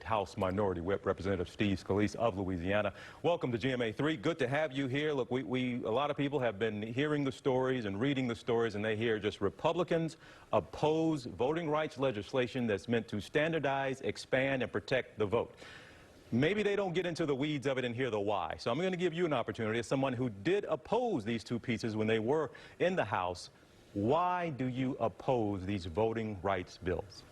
House Minority Whip, Representative Steve Scalise of Louisiana. Welcome to GMA3. Good to have you here. Look, a lot of people have been hearing the stories and reading the stories, and they hear just Republicans oppose voting rights legislation that's meant to standardize, expand, and protect the vote. Maybe they don't get into the weeds of it and hear the why. So I'm going to give you an opportunity as someone who did oppose these two pieces when they were in the House. Why do you oppose these voting rights bills?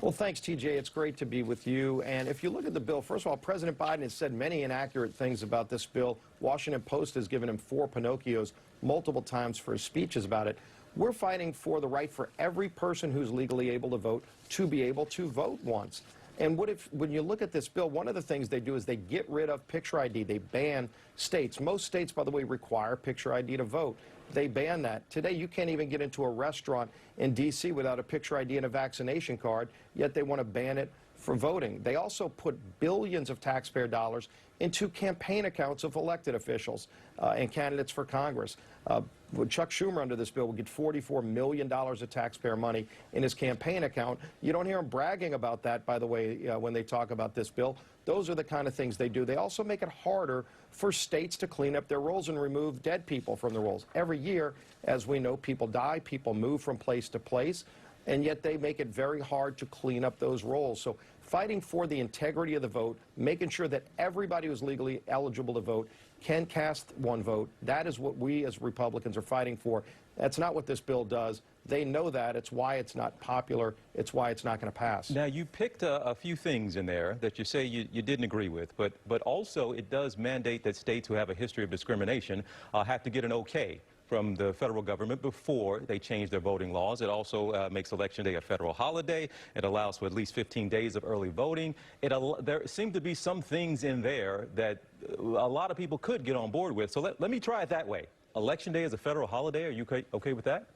Well, thanks, TJ. It's great to be with you. And if you look at the bill, first of all, President Biden has said many inaccurate things about this bill. Washington Post has given him 4 Pinocchios multiple times for his speeches about it. We're fighting for the right for every person who's legally able to vote to be able to vote once. And when you look at this bill, one of the things they do is they get rid of picture ID. They ban states. Most states, by the way, require picture ID to vote. They ban that. Today, you can't even get into a restaurant in D.C. without a picture ID and a vaccination card, yet they want to ban it for voting. They also put billions of taxpayer dollars into campaign accounts of elected officials and candidates for Congress. Chuck Schumer, under this bill, will get $44 million of taxpayer money in his campaign account. You don't hear him bragging about that, by the way, when they talk about this bill. Those are the kind of things they do. They also make it harder for states to clean up their rolls and remove dead people from the rolls. Every year, as we know, people die, people move from place to place, and yet they make it very hard to clean up those rolls. So fighting for the integrity of the vote, making sure that everybody who's legally eligible to vote can cast one vote, that is what we as Republicans are fighting for. That's not what this bill does. They know that. It's why it's not popular. It's why it's not going to pass. Now, you picked a few things in there that you say you didn't agree with, but also it does mandate that states who have a history of discrimination have to get an okay from the federal government before they change their voting laws. It also makes Election Day a federal holiday. It allows for at least 15 days of early voting. There seem to be some things in there that a lot of people could get on board with. So let me try it that way. Election Day is a federal holiday. Are you okay with that?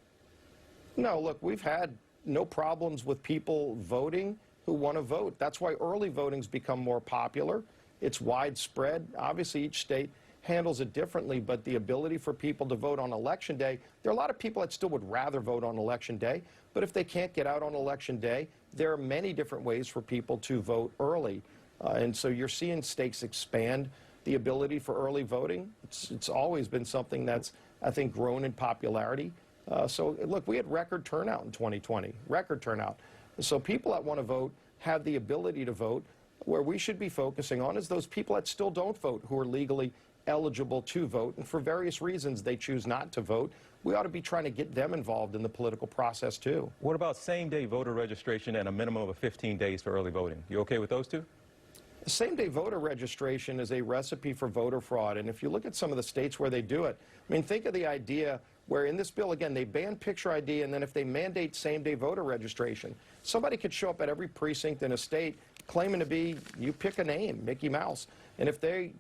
No, look, we've had no problems with people voting who want to vote. That's why early voting's become more popular. It's widespread. Obviously, each state handles it differently, but the ability for people to vote on Election Day, there are a lot of people that still would rather vote on Election Day, but if they can't get out on Election Day, there are many different ways for people to vote early. And so you're seeing states expand the ability for early voting. It's always been something that's, I think, grown in popularity. So, look, we had record turnout in 2020, record turnout. So people that want to vote have the ability to vote. Where we should be focusing on is those people that still don't vote, who are legally eligible to vote, and for various reasons they choose not to vote. We ought to be trying to get them involved in the political process, too. What about same-day voter registration and a minimum of 15 days for early voting? You okay with those two? Same-day voter registration is a recipe for voter fraud, and if you look at some of the states where they do it, I mean, think of the idea where in this bill, again, they ban picture ID, and then if they mandate same-day voter registration, somebody could show up at every precinct in a state claiming to be, you pick a name, Mickey Mouse, and if they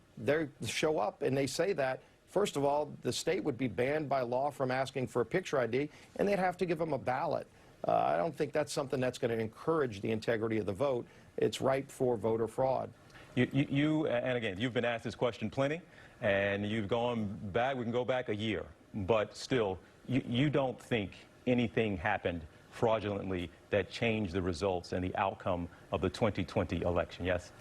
show up and they say that, first of all, the state would be banned by law from asking for a picture ID, and they'd have to give them a ballot. I don't think that's something that's going to encourage the integrity of the vote. It's ripe for voter fraud. And again, you've been asked this question plenty, and you've gone back, we can go back a year, but still, you don't think anything happened fraudulently that changed the results and the outcome of the 2020 election, yes?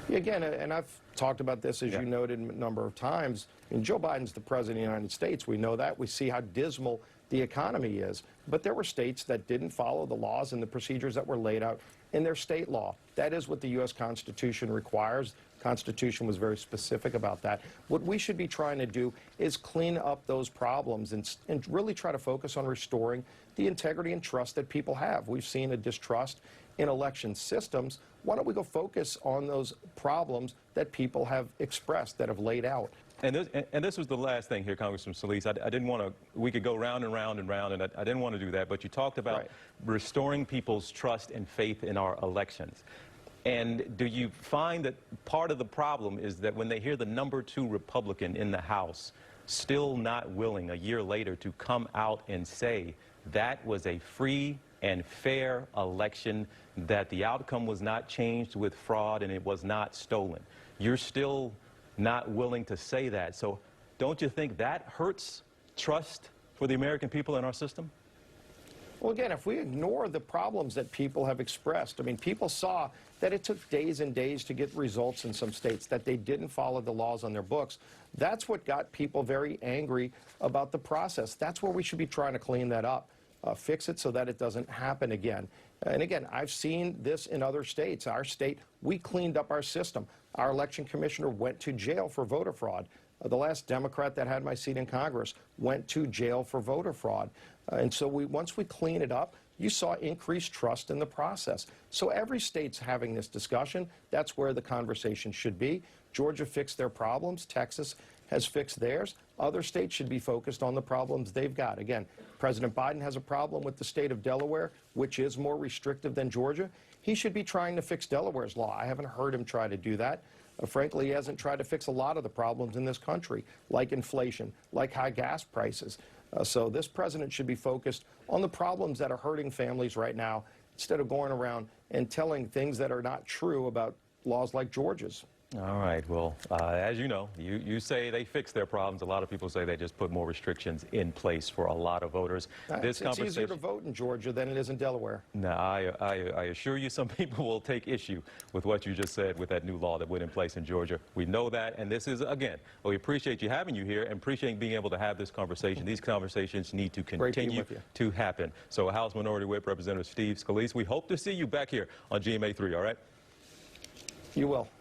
Again, and I've talked about this, as you noted, a number of times. I mean, Joe Biden's the president of the United States. We know that. We see how dismal the economy is. But there were states that didn't follow the laws and the procedures that were laid out in their state law. That is what the U.S. Constitution requires. The Constitution was very specific about that. What we should be trying to do is clean up those problems and really try to focus on restoring the integrity and trust that people have. We've seen a distrust in election systems. Why don't we go focus on those problems that people have expressed, that have laid out? And this was the last thing here, Congressman Scalise. I didn't want to, we could go round and round and round, and I didn't want to do that, but you talked about restoring people's trust and faith in our elections. And do you find that part of the problem is that when they hear the #2 Republican in the House still not willing a year later to come out and say that was a free and fair election, that the outcome was not changed with fraud and it was not stolen, you're still not willing to say that. So don't you think that hurts trust for the American people in our system? Well, again, if we ignore the problems that people have expressed, I mean, people saw that it took days and days to get results in some states, that they didn't follow the laws on their books. That's what got people very angry about the process. That's where we should be trying to clean that up, fix it so that it doesn't happen again. And again, I've seen this in other states. Our state, we cleaned up our system. Our election commissioner went to jail for voter fraud. The last Democrat that had my seat in Congress went to jail for voter fraud. And so once we clean it up, you saw increased trust in the process. So every state's having this discussion. That's where the conversation should be. Georgia fixed their problems. Texas has fixed theirs. Other states should be focused on the problems they've got. Again, President Biden has a problem with the state of Delaware, which is more restrictive than Georgia. He should be trying to fix Delaware's law. I haven't heard him try to do that. Frankly, he hasn't tried to fix a lot of the problems in this country, like inflation, like high gas prices. So this president should be focused on the problems that are hurting families right now, instead of going around and telling things that are not true about laws like Georgia's. All right. Well, as you know, you say they fix their problems. A lot of people say they just put more restrictions in place for a lot of voters. It's easier to vote in Georgia than it is in Delaware. No, I assure you some people will take issue with what you just said with that new law that went in place in Georgia. We know that, and this is, again, we appreciate you having you here and appreciate being able to have this conversation. These conversations need to continue to happen. So House Minority Whip Representative Steve Scalise, we hope to see you back here on GMA 3, all right? You will.